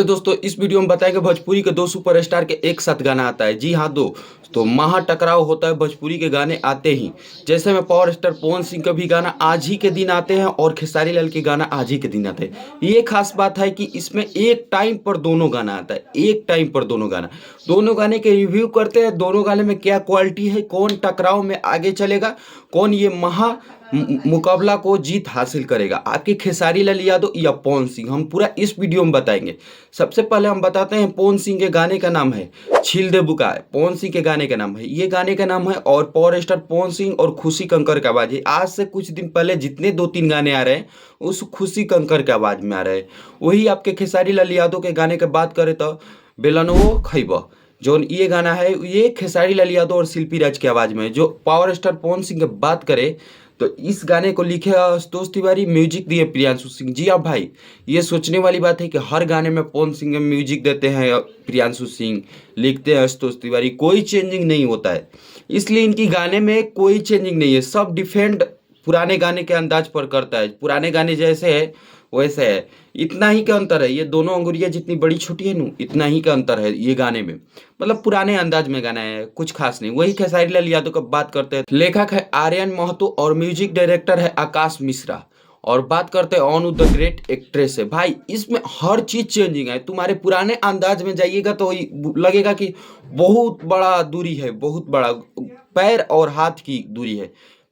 तो दोस्तों इस वीडियो में बताएंगे भोजपुरी के दो सुपरस्टार के एक साथ गाना आता है। जी हाँ, दो तो महा टकराव होता है भोजपुरी के गाने आते ही। जैसे में पावर स्टार पवन सिंह का भी गाना आज ही के दिन आते हैं और खेसारी लाल के गाना आज ही के दिन आते हैं। ये खास बात है कि इसमें एक टाइम पर दोनों गाना आता है, एक टाइम पर दोनों गाने के रिव्यू करते हैं। दोनों गाने में क्या क्वालिटी है, कौन टकराव में आगे चलेगा, कौन ये मुकाबला को जीत हासिल करेगा, आपके खेसारी लाल यादव या पवन सिंह, हम पूरा इस वीडियो में बताएंगे। सबसे पहले हम बताते हैं पवन सिंह के गाने का नाम है छील दे बुका। पवन सिंह के गाने का नाम है, ये गाने का नाम है और पावर स्टार पवन सिंह और खुशी कंकर की आवाज है। आज से कुछ दिन पहले जितने 2-3 गाने आ रहे हैं उस खुशी कंकर की आवाज में आ रहे हैं। वही आपके खेसारी लाल यादव के गाने की बात करें तो बेलनवो खैबा, जो ये गाना है ये खेसारी लाल यादव और शिल्पी राज की आवाज में है। जो पावर स्टार पवन सिंह की बात करें तो इस गाने को लिखे आशुतोष तिवारी, म्यूजिक दिए प्रियांशु सिंह। जी हाँ भाई, ये सोचने वाली बात है कि हर गाने में पवन सिंह म्यूजिक देते हैं प्रियांशु सिंह, लिखते हैं आशुतोष तिवारी, कोई चेंजिंग नहीं होता है। इसलिए इनकी गाने में कोई चेंजिंग नहीं है, सब डिफेंड पुराने गाने के अंदाज पर करता है। पुराने गाने जैसे है वैसे है, इतना ही का अंतर है। ये दोनों अंगुरियां जितनी बड़ी छोटी है ना, इतना ही का अंतर है ये गाने में। मतलब पुराने अंदाज में गाना है, कुछ खास नहीं। वही खेसारी लाल यादव का बात करते हैं, लेखक है आर्यन महतो और म्यूजिक डायरेक्टर है आकाश मिश्रा। और बात करते हैं ऑन द ग्रेट एक्ट्रेस है। भाई इसमें हर चीज चेंजिंग है। तुम्हारे पुराने अंदाज में जाइएगा तो लगेगा कि बहुत बड़ा दूरी है, बहुत बड़ा पैर और हाथ की दूरी है।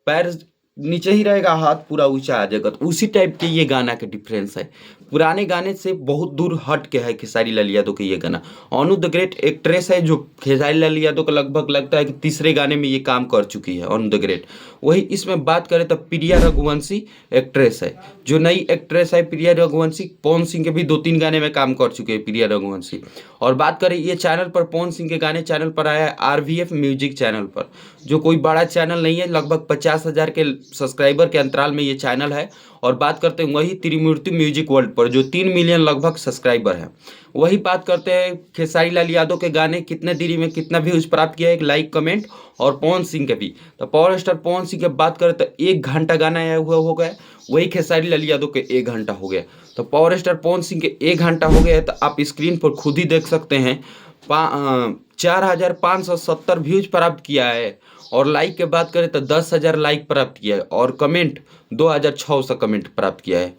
पैर नीचे ही रहेगा, हाथ पूरा ऊंचा आ जाएगा। तो उसी टाइप के ये गाना के डिफरेंस है। पुराने गाने से बहुत दूर हट के है खेसारी लाल यादव के ये गाना। ऑन द ग्रेट एक्ट्रेस है जो खेसारी लाल यादव को लगभग लगता है कि तीसरे गाने में ये काम कर चुकी है ऑन द ग्रेट। वही इसमें बात करें तो प्रिया रघुवंशी एक्ट्रेस है, जो नई एक्ट्रेस है प्रिया रघुवंशी। पवन सिंह के भी 2-3 गाने में काम कर चुके हैं प्रिया रघुवंशी। और बात करें ये चैनल पर, पवन सिंह के गाने चैनल पर आया है RVF म्यूजिक चैनल पर, जो कोई बड़ा चैनल नहीं है। लगभग 50,000 के सब्सक्राइबर के अंतराल में ये चैनल है। और बात करते हैं वही त्रिमूर्ति म्यूजिक वर्ल्ड पर, जो 3 मिलियन लगभग सब्सक्राइबर है। वही बात करते हैं खेसारी लाल यादव के गाने कितने देरी में कितना व्यूज प्राप्त किया है, एक लाइक कमेंट। और पवन सिंह के भी, तो पावर स्टार पवन सिंह की बात करें तो 1 घंटा गाना आया हुआ हो गया। वही खेसारी लाल यादव के 1 घंटा हो गया। तो पावर स्टार पवन सिंह के 1 घंटा हो गया है, तो आप स्क्रीन पर खुद ही देख सकते हैं 4,570 व्यूज प्राप्त किया है। और लाइक के बात करें तो 10,000 लाइक प्राप्त किया है। और कमेंट 2,600 कमेंट प्राप्त किया है।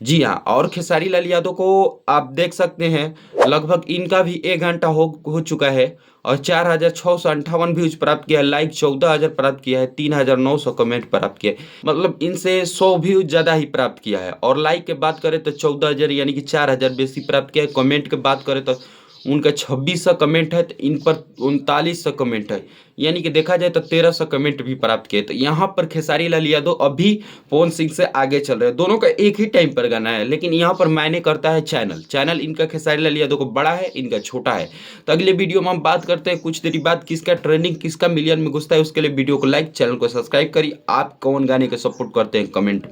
जी हाँ, और खेसारी लाल यादव को आप देख सकते हैं लगभग इनका भी 1 घंटा हो चुका है। और 4,658 व्यूज प्राप्त किया है, लाइक 14,000 प्राप्त किया है, 3,900 कमेंट प्राप्त किया है। मतलब इनसे 100 व्यूज ज़्यादा ही प्राप्त किया है। और लाइक के बात करें तो 14,000 यानी कि 4,000 बेसी प्राप्त किया है। कमेंट के बात करें तो उनका 2600 कमेंट है, तो इन पर 3900 कमेंट है, यानी कि देखा जाए तो 1300 कमेंट भी प्राप्त किए। तो यहाँ पर खेसारी लाल यादव अभी पवन सिंह से आगे चल रहे हैं। दोनों का एक ही टाइम पर गाना है, लेकिन यहाँ पर मायने करता है चैनल इनका खेसारी लाल यादव को बड़ा है, इनका छोटा है। तो अगले वीडियो में हम बात करते हैं कुछ देरी बाद किसका ट्रेंडिंग, किसका मिलियन में घुसता है। उसके लिए वीडियो को लाइक, चैनल को सब्सक्राइब करिए। आप कौन गाने को सपोर्ट करते हैं कमेंट में।